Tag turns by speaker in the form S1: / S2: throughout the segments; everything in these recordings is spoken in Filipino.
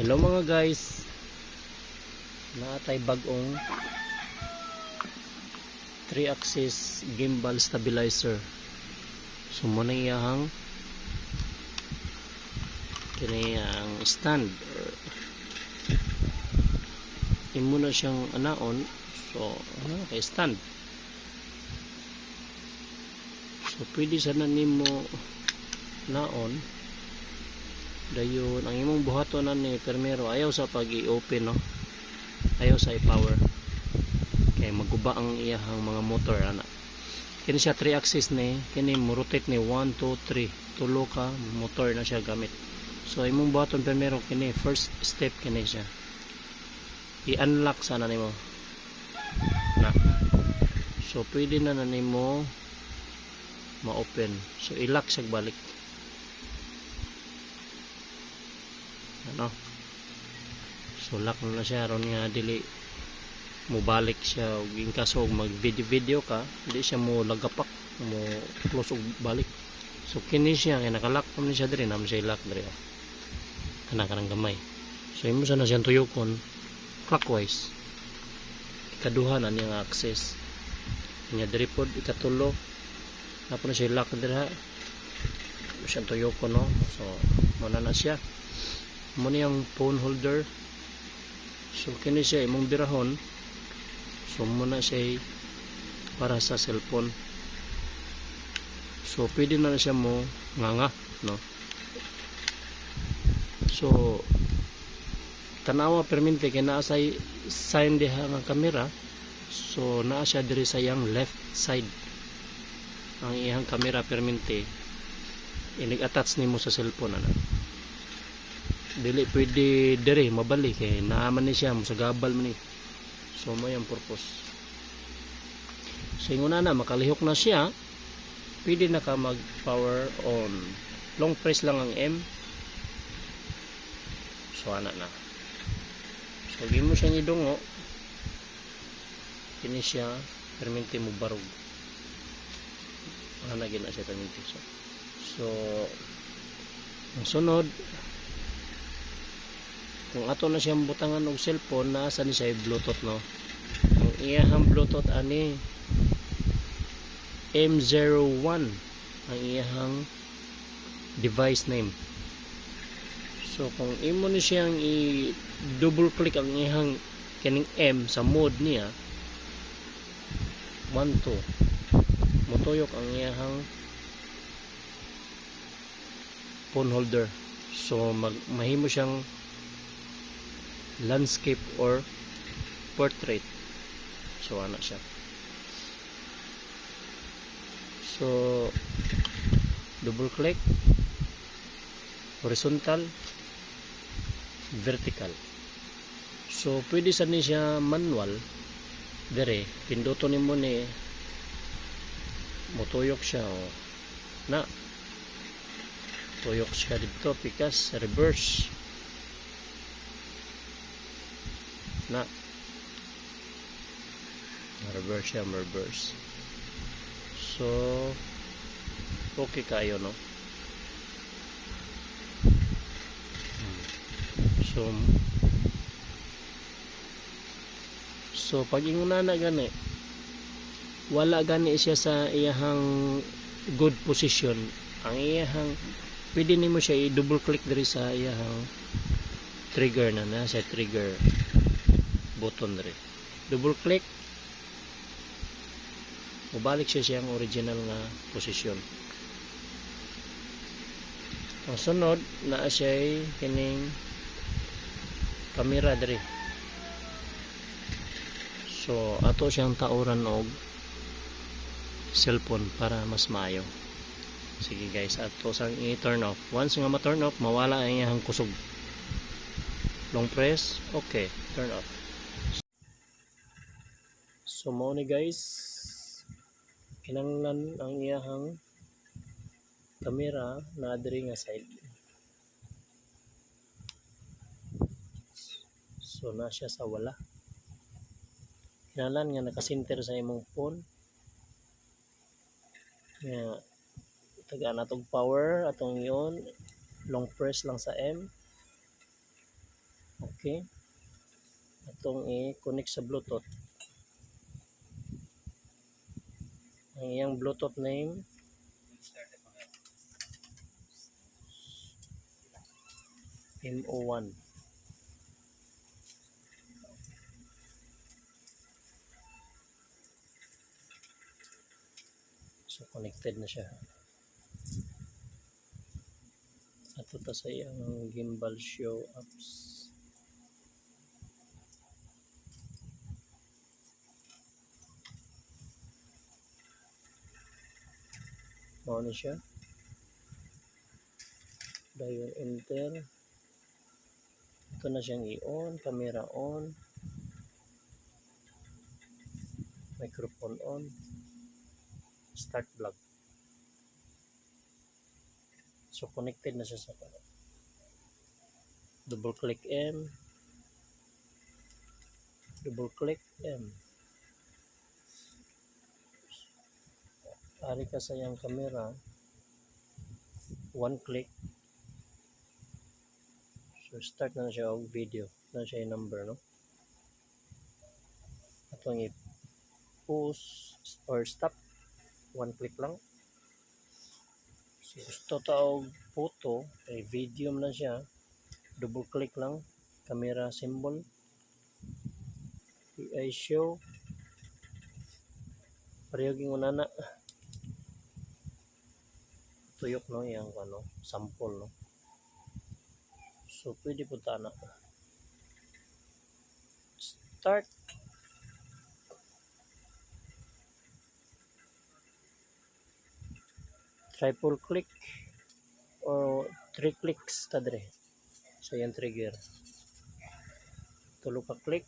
S1: Hello mga guys, naatay bagong 3-axis gimbal stabilizer. So muna iyahang kini ang stand or imo na siyang anaon. So kay stand, so pwede sana nimo naon dayon ang imong buhaton na ni permero ayaw sa pag i-open, no, ayaw sa i-power kay maguba ang iyahang mga motor ana. Kini siya 3 axis ni kini mo rotate ni 1 2 3 tulo ka motor na siya gamit. So imong buhaton permero kini first step kini siya i-unlock sana nimo na. So pwede na nimo ma-open, so i-lock siya balik ano. So lock na siya ron nga dili mo balik siya og in kaso mag video ka hindi siya mo lagapak mo close og balik. So kini siya kay nakalock pa man siya diri na siya lock diri kana karang gamay. So imo sana siyang tuyokon clockwise ikaduha na niya nga access nya diri pod ikatulo na po na siya lock diri ha siyang tuyokon, no. So muna na siya muna yung phone holder. So kini siya imong birahon, so muna siya para sa cellphone. So pwede na siya mo nganga, no. So tanawa permente kay naa sa sign diha nga camera. So naa siya diri sa yang left side ang iyang camera permente inig-attach nimo sa cellphone ana. Dili pwede diri mabalik kay naaman ni siya musagabal man ni. So mo yung purpose. So inguna na makalihok na siya, pwede na ka mag power on. Long press lang ang M. So ana na. So gimo siya idungo kini siya permente mo barog ana gina siya permente. So ang sunod kung ato na siyang butangan og cellphone, nasa ni siya bluetooth, no. Ang iyahang bluetooth ani M01 ang iyahang device name. So kung imo ni siyang i double click ang iyahang kining M sa mode niya 1 2 motuyok ang iyahang phone holder. So mahimo siyang landscape or portrait. So ana siya. So double click, horizontal, vertical. So pwede sa ni siya manual dire pinduton nimo ni motuyok siya na tuyok siya dito pikas reverse na reverse siya reverse. So okay kayo, no. So pag inguna na gani wala gani siya sa iyahang good position, ang iyahang pwede nimo siya i-double click diri sa iyahang trigger na sa trigger button diri. Double click mubalik siya siyang original nga posisyon. Ang sunod naa siya kining camera diri. So ato siyang tauran og cellphone para mas maayo. Sige guys, ato sang i-turn off. Once nga ma-turn off, mawala ang iyang kusog. Long press, okay, turn off. So mo ni guys, kinanglan ang iyahang camera na diri nga side. So na siya sa wala. Kinanglan nga naka-center sa imong phone. Nga tagaan natong power atong iyon, long press lang sa M. Okay. Atong i-connect sa Bluetooth. Ang iyang Bluetooth name MO1. So connected na siya. Ato ta sa iyang gimbal show apps. Mao na siya. Dayon enter. Ito na siyang i-on, camera on, microphone on, start vlog. So connected na siya sa double click M, double click M. Ari ka sa iyang camera, one click. So start na siya og video. Na siya yung number, no? Atong i-pause or stop, one click lang. So gusto ta og photo, ay video na siya, double click lang, camera symbol, i show, pareho ging unana. Tuyok, no, yung ano, sample, no? So pwede po ta na start. Triple click or 3 clicks ta dire. So yan trigger. Tulo ka click.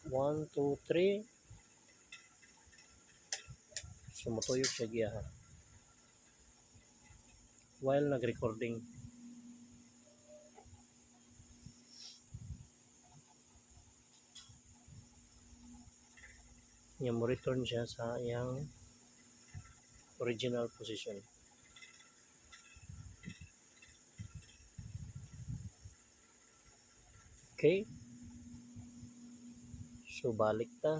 S1: 1, 2, 3. So matuyok siya giya ha. While nag-recording. Yan mo return siya sa iyang original position. Okay. So balik ta.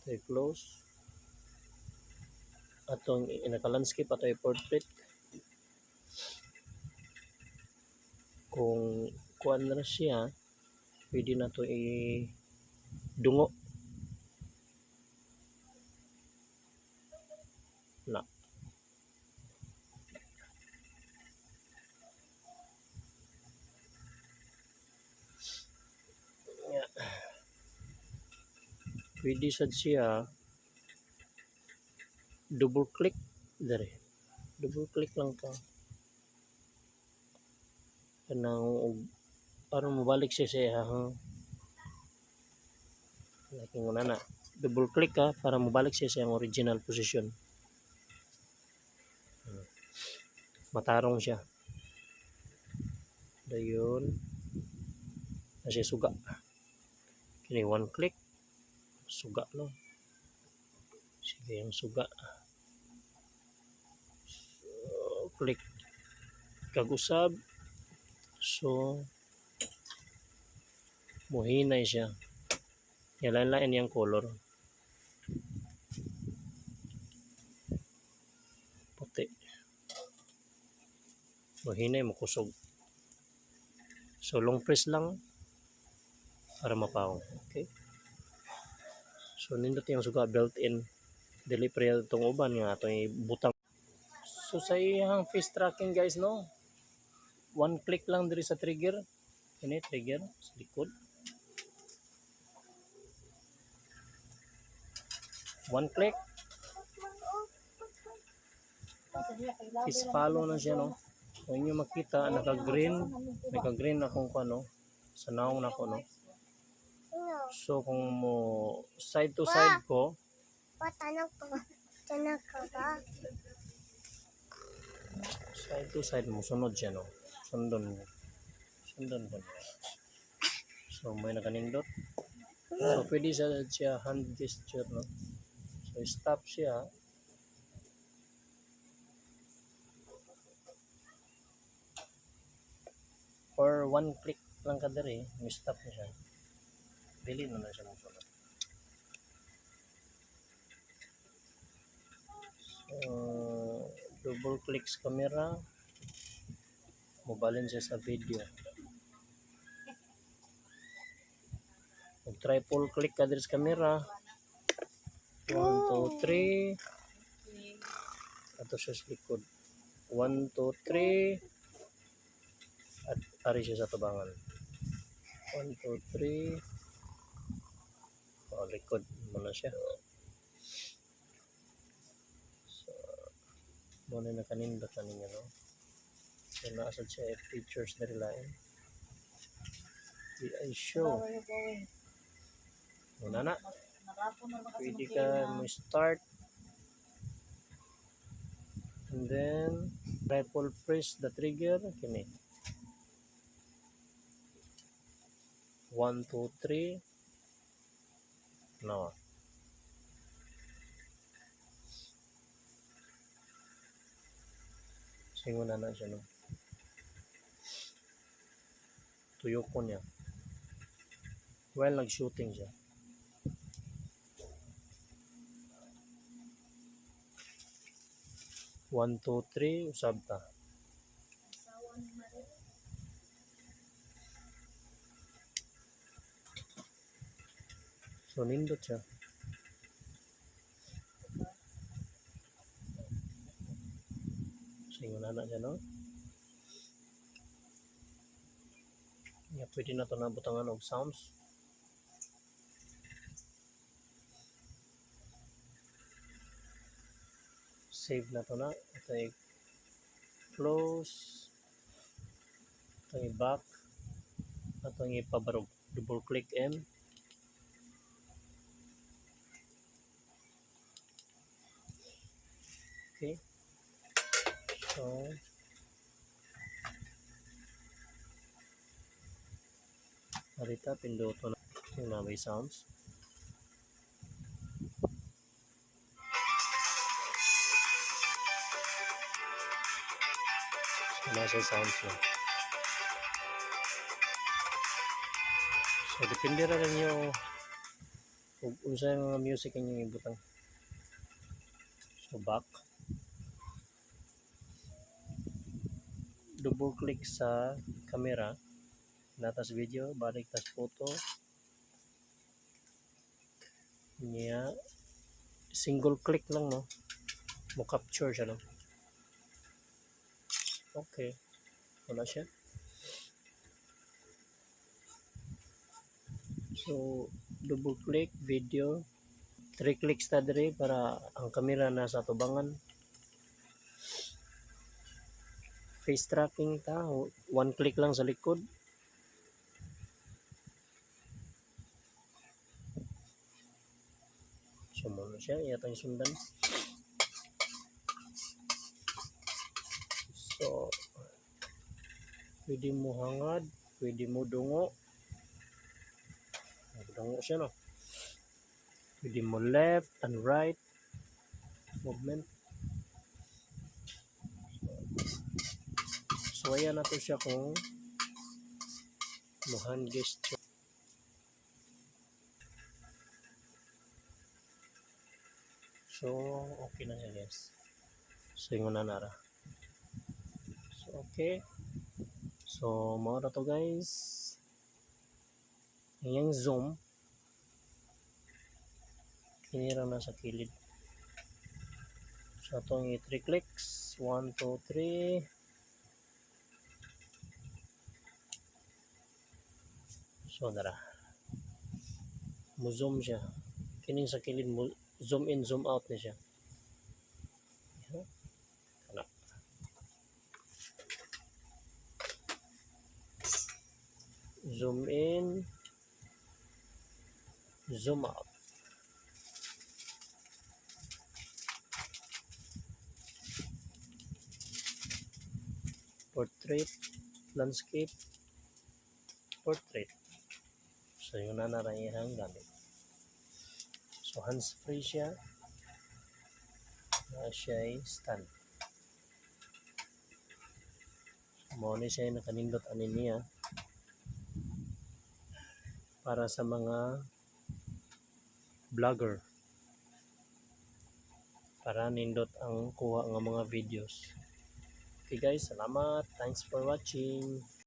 S1: Okay, close. Atong naka-landscape ato i-portrait. Kung kuan na siya, pwede na to i-dungo. Na. Yeah. Pwede sad siya double click dari. Double click lang to. Kanang para mabalik siya sa iyang laking una na. Double click ka para mabalik siya sa iyang original position. Matarong siya. Dayon na siya suga. Kini one click suga no. Sige yung suga. So, click kag-usab. So muhinay siya. Yalan-lain yung color. Puti. Muhinay mo kusog. So long press lang para mapaw. Okay. So nindot yung suga built-in. Dili pre itong uban nga atong butang. So sa iyang face tracking guys no. One click lang diri sa trigger. Ini trigger sa likod. One click. Is follow na siya no. Kung inyo makita naka-green akong ano sa naong nako no. So kung mo side to side ko, side to side mo sunod siya no. Sundon ko. So may nakanindot. So pwede siya hand gesture no. So stop siya. or one click lang ka diri, stop na siya. Dili na siya musunod. So, double click sa camera, mobalin siya sa video. Mag triple click ka diri sa camera. 1, 2, 3. Ato siya sa likod. 1, 2, 3. At ari siya sa tabangan. 1, 2, 3. O, likod mo na siya. So, muna na kanindot na ninyo, no? So, naasad siya features na rin. I show. Muna na. Pwede ka start. And then, triple press the trigger. Kini. 1, 2, 3. No. Singon na siya, no? Tuyo ko niya. While nag-shooting siya. One, two, three, usab ta. So, nindot siya. Singon na siya, no? Yeah, pwede na ito nabutangan og sounds. Save na ito na. Ito ay close. Ito ay back. Ito ay ipabarog. Double click M. Okay. So, narita, pinduto na yung may sounds. So, nasa sounds yun. So, depende na rin yung kung unsa yung mga music yung ibutang. So, back. Double click sa camera. Natas video, balik tas photo. Niya. Single click lang, no? Mo capture siya, no? Okay. Wala siya. So, double click, video. 3 clicks ta diri para ang camera nasa tubangan. Face tracking ta. 1 click lang sa likod. So, muna siya. Iyatang sundan. So, pwede mo hangad. Pwede mo dungo. Dungo siya, no? Pwede mo left and right movement. So, ayan na to siya kung mo hand gesture. So, okay na siya, guys. So, yung nara. So, okay. So, mga na to, guys. Yung zoom. Kinira na sa kilid. So, itong 3 clicks. 1, 2, 3. So, nara. Mo-zoom siya. Kining sa kilid mo, zoom in, zoom out na siya. Kana. Zoom in, zoom out. Portrait, landscape, portrait. So, yung nanarayihang gamit. So, hands-free siya. Siya ay stand. So, mo ni siya nakanindot ani niya para sa mga vlogger para nindot ang kuha nga mga videos. Okay guys, salamat. Thanks for watching.